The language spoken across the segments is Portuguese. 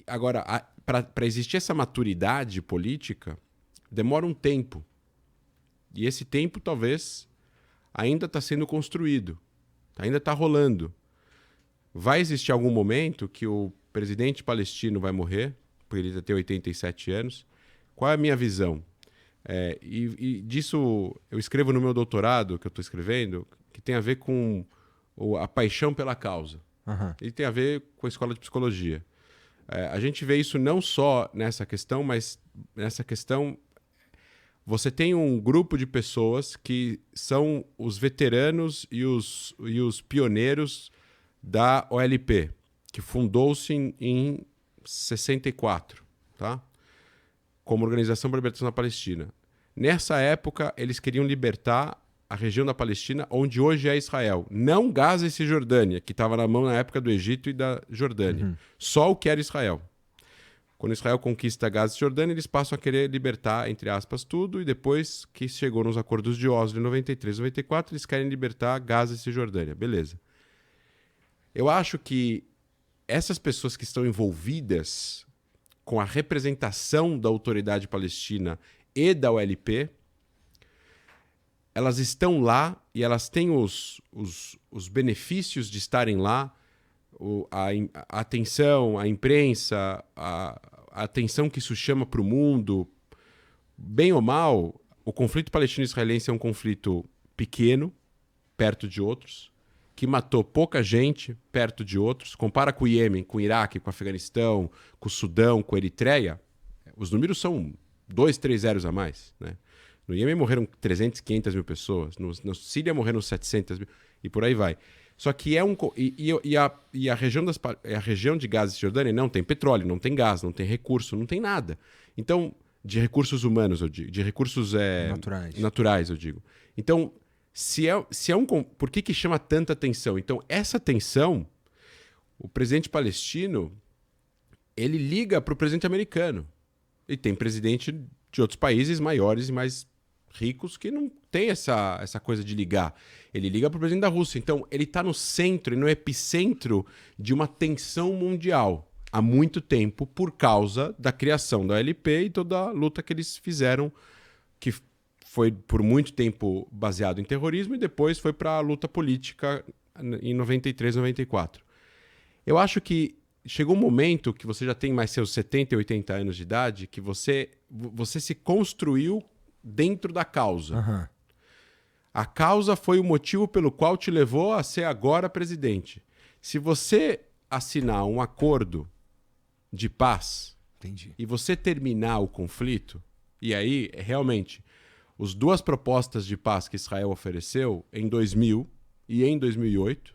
agora, para existir essa maturidade política, demora um tempo. E esse tempo, talvez, ainda está sendo construído. Ainda está rolando. Vai existir algum momento que o presidente palestino vai morrer, porque ele já tem 87 anos. Qual é a minha visão? E disso eu escrevo no meu doutorado, que eu estou escrevendo, que tem a ver com a paixão pela causa. Uhum. E tem a ver com a escola de psicologia. A gente vê isso não só nessa questão, mas nessa questão... Você tem um grupo de pessoas que são os veteranos e os pioneiros da OLP, que fundou-se em 64, tá? Como Organização para a Libertação da Palestina. Nessa época, eles queriam libertar a região da Palestina, onde hoje é Israel. Não Gaza e Cisjordânia, que estava na mão na época do Egito e da Jordânia. Uhum. Só o que era Israel. Quando Israel conquista Gaza e Cisjordânia, eles passam a querer libertar, entre aspas, tudo, e depois que chegou nos acordos de Oslo em 93, 94, eles querem libertar Gaza e Cisjordânia. Beleza. Eu acho que essas pessoas que estão envolvidas com a representação da autoridade palestina e da OLP, elas estão lá e elas têm os benefícios de estarem lá, a atenção, a imprensa, a atenção que isso chama para o mundo. Bem ou mal, o conflito palestino-israelense é um conflito pequeno, perto de outros, que matou pouca gente perto de outros. Compara com o Iêmen, com o Iraque, com o Afeganistão, com o Sudão, com a Eritreia, os números são 2, 3 zeros a mais, né? No Iêmen morreram 300, 500 mil pessoas. Na Síria morreram 700 mil. E por aí vai. Só que a região de Gaza e Cisjordânia não tem petróleo, não tem gás, não tem recurso, não tem nada. Então, de recursos humanos, eu digo. De recursos naturais, eu digo. Então, por que chama tanta atenção? Então, essa atenção, o presidente palestino, ele liga para o presidente americano. E tem presidente de outros países maiores e mais ricos que não tem essa coisa de ligar. Ele liga para o presidente da Rússia. Então, ele está no centro e no epicentro de uma tensão mundial há muito tempo por causa da criação da OLP e toda a luta que eles fizeram, que foi por muito tempo baseado em terrorismo e depois foi para a luta política em 93, 94. Eu acho que chegou um momento que você já tem mais seus 70 e 80 anos de idade, que você se construiu dentro da causa. Uhum. A causa foi o motivo pelo qual te levou a ser agora presidente. Se você assinar um acordo de paz Entendi. e você terminar o conflito, e aí, realmente, as duas propostas de paz que Israel ofereceu em 2000 e em 2008,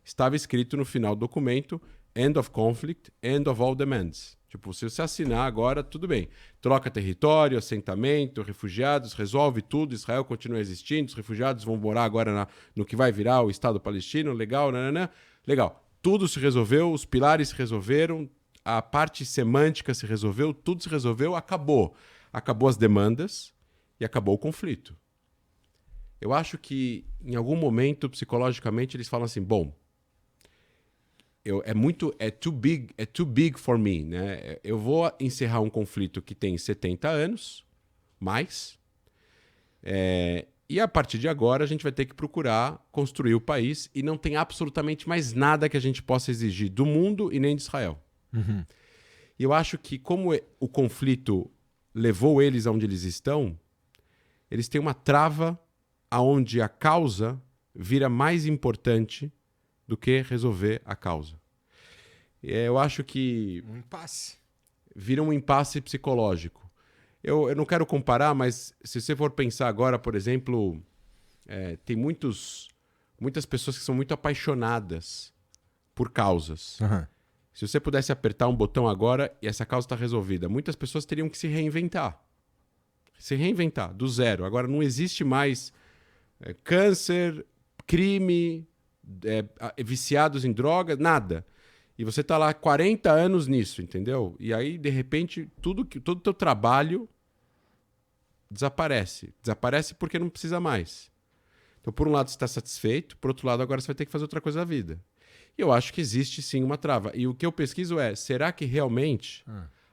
estava escrito no final do documento: End of conflict, end of all demands. Tipo, se você assinar agora, tudo bem. Troca território, assentamento, refugiados, resolve tudo, Israel continua existindo, os refugiados vão morar agora no que vai virar o Estado palestino, legal, nananã. Legal. Tudo se resolveu, os pilares se resolveram, a parte semântica se resolveu, tudo se resolveu, acabou. Acabou as demandas e acabou o conflito. Eu acho que, em algum momento, psicologicamente, eles falam assim, bom, é too big for me, né? Eu vou encerrar um conflito que tem 70 anos, mais, e a partir de agora a gente vai ter que procurar construir o país e não tem absolutamente mais nada que a gente possa exigir do mundo e nem de Israel. Uhum. E eu acho que como o conflito levou eles aonde eles estão, eles têm uma trava aonde a causa vira mais importante do que resolver a causa. Eu acho que... Um impasse. Vira um impasse psicológico. Eu não quero comparar, mas se você for pensar agora, por exemplo, tem muitas pessoas que são muito apaixonadas por causas. Uhum. Se você pudesse apertar um botão agora e essa causa está resolvida, muitas pessoas teriam que se reinventar. Se reinventar, do zero. Agora não existe mais câncer, crime, viciados em drogas, nada. E você está lá há 40 anos nisso, entendeu? E aí, de repente, todo o teu trabalho desaparece. Desaparece porque não precisa mais. Então, por um lado, você está satisfeito, por outro lado, agora você vai ter que fazer outra coisa da vida. E eu acho que existe sim uma trava. E o que eu pesquiso é, será que realmente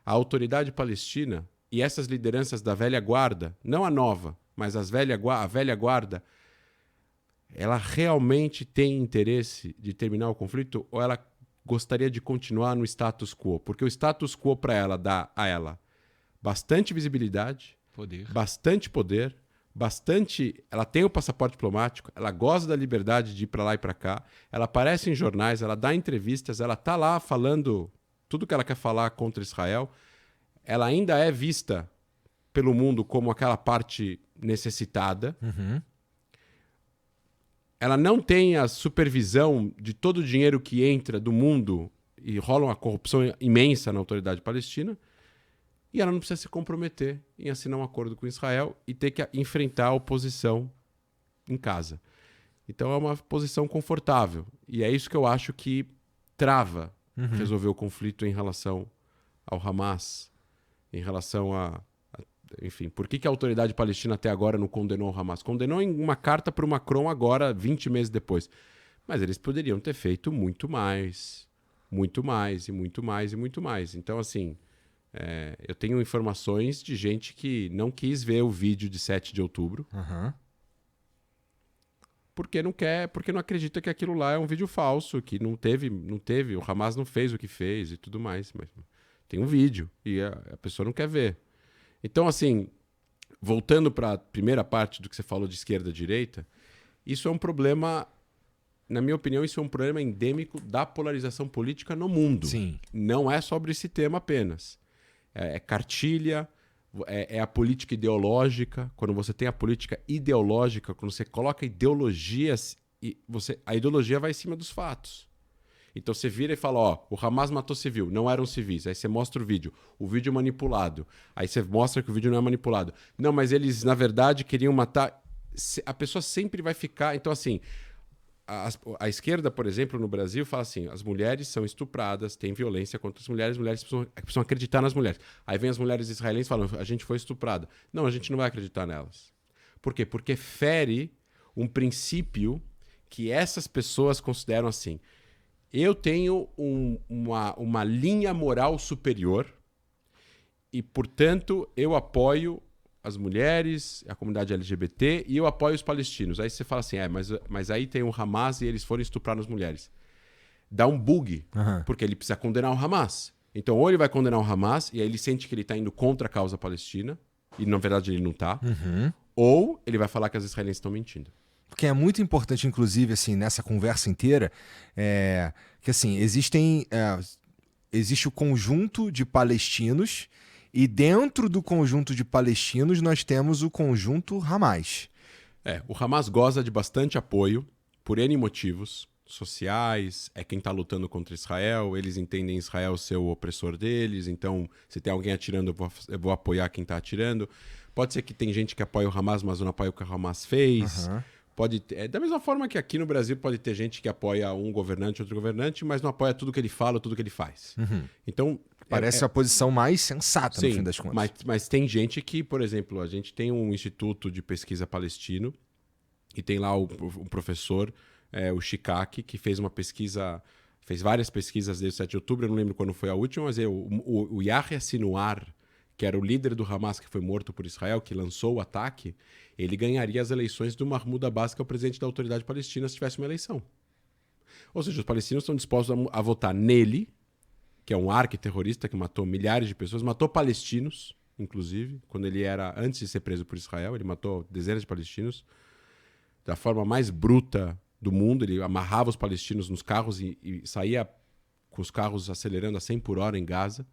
a autoridade palestina e essas lideranças da velha guarda, não a nova, mas a velha guarda, ela realmente tem interesse de terminar o conflito ou ela gostaria de continuar no status quo? Porque o status quo para ela dá a ela bastante visibilidade, bastante poder, ela tem o passaporte diplomático, ela goza da liberdade de ir para lá e para cá, ela aparece em jornais, ela dá entrevistas, ela tá lá falando tudo que ela quer falar contra Israel. Ela ainda é vista pelo mundo como aquela parte necessitada. Ela não tem a supervisão de todo o dinheiro que entra do mundo e rola uma corrupção imensa na autoridade palestina. E ela não precisa se comprometer em assinar um acordo com Israel e ter que enfrentar a oposição em casa. Então é uma posição confortável. E é isso que eu acho que trava resolver o conflito em relação ao Hamas, em relação enfim, por que a autoridade palestina até agora não condenou o Hamas? Condenou em uma carta para o Macron agora, 20 meses depois. Mas eles poderiam ter feito muito mais, muito mais, e muito mais, e muito mais. Então, assim... eu tenho informações de gente que não quis ver o vídeo de 7 de outubro porque não quer, porque não acredita que aquilo lá é um vídeo falso, que não teve, o Hamas não fez o que fez e tudo mais. Mas tem um vídeo e a pessoa não quer ver. Então, assim, voltando para a primeira parte do que você falou de esquerda e direita, isso é um problema, na minha opinião, isso é um problema endêmico da polarização política no mundo. Sim. Não é sobre esse tema apenas. É cartilha, é a política ideológica. Quando você tem a política ideológica, quando você coloca ideologias, a ideologia vai em cima dos fatos. Então você vira e fala, ó, o Hamas matou civil, não eram civis. Aí você mostra o vídeo manipulado. Aí você mostra que o vídeo não é manipulado. Não, mas eles, na verdade, queriam matar... A pessoa sempre vai ficar... Então, assim... A esquerda, por exemplo, no Brasil, fala assim, as mulheres são estupradas, tem violência contra as mulheres precisam acreditar nas mulheres. Aí vem as mulheres israelenses falando, a gente foi estuprada. Não, a gente não vai acreditar nelas. Por quê? Porque fere um princípio que essas pessoas consideram assim. Eu tenho uma linha moral superior e, portanto, eu apoio as mulheres, a comunidade LGBT, e eu apoio os palestinos. Aí você fala assim, mas aí tem o Hamas e eles foram estuprar as mulheres. Dá um bug, porque ele precisa condenar o Hamas. Então, ou ele vai condenar o Hamas, e aí ele sente que ele está indo contra a causa palestina, e na verdade ele não está, ou ele vai falar que as israelenses estão mentindo. Porque é muito importante, inclusive, assim, nessa conversa inteira, que assim, existe o conjunto de palestinos. E dentro do conjunto de palestinos, nós temos o conjunto Hamas. O Hamas goza de bastante apoio por N motivos sociais, é quem está lutando contra Israel, eles entendem Israel ser o opressor deles, então se tem alguém atirando, eu vou apoiar quem está atirando. Pode ser que tem gente que apoia o Hamas, mas não apoia o que o Hamas fez. Da mesma forma que aqui no Brasil pode ter gente que apoia um governante, outro governante, mas não apoia tudo que ele fala, tudo que ele faz. Então... Parece a posição mais sensata, sim, no fim das contas. Mas tem gente que, por exemplo, a gente tem um instituto de pesquisa palestino e tem lá o professor, o Shikaki, que fez várias pesquisas desde o 7 de outubro, eu não lembro quando foi a última, mas o Yahya Sinwar, que era o líder do Hamas que foi morto por Israel, que lançou o ataque, ele ganharia as eleições do Mahmoud Abbas, que é o presidente da autoridade palestina, se tivesse uma eleição. Ou seja, os palestinos estão dispostos a votar nele, que é um arquiterrorista que matou milhares de pessoas, matou palestinos, inclusive, quando ele era, antes de ser preso por Israel, ele matou dezenas de palestinos, da forma mais bruta do mundo, ele amarrava os palestinos nos carros e saía com os carros acelerando a 100 por hora em Gaza,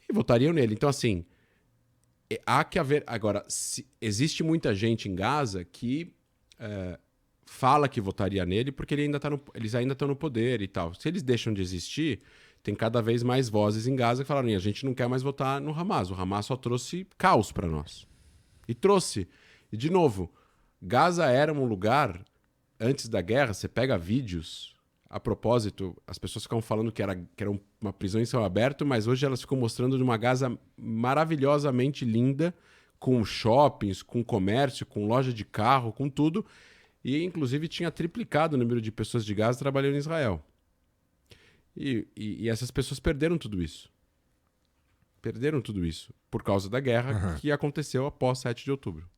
e votariam nele. Então, assim, há que haver... Agora, existe muita gente em Gaza que fala que votaria nele porque eles ainda estão no poder e tal. Se eles deixam de existir... Tem cada vez mais vozes em Gaza que falaram, a gente não quer mais votar no Hamas. O Hamas só trouxe caos para nós. E trouxe. E, de novo, Gaza era um lugar, antes da guerra, você pega vídeos, a propósito, as pessoas ficam falando que era uma prisão em céu aberto, mas hoje elas ficam mostrando de uma Gaza maravilhosamente linda, com shoppings, com comércio, com loja de carro, com tudo. E, inclusive, tinha triplicado o número de pessoas de Gaza trabalhando em Israel. E essas pessoas perderam tudo isso. Perderam tudo isso por causa da guerra que aconteceu após 7 de outubro.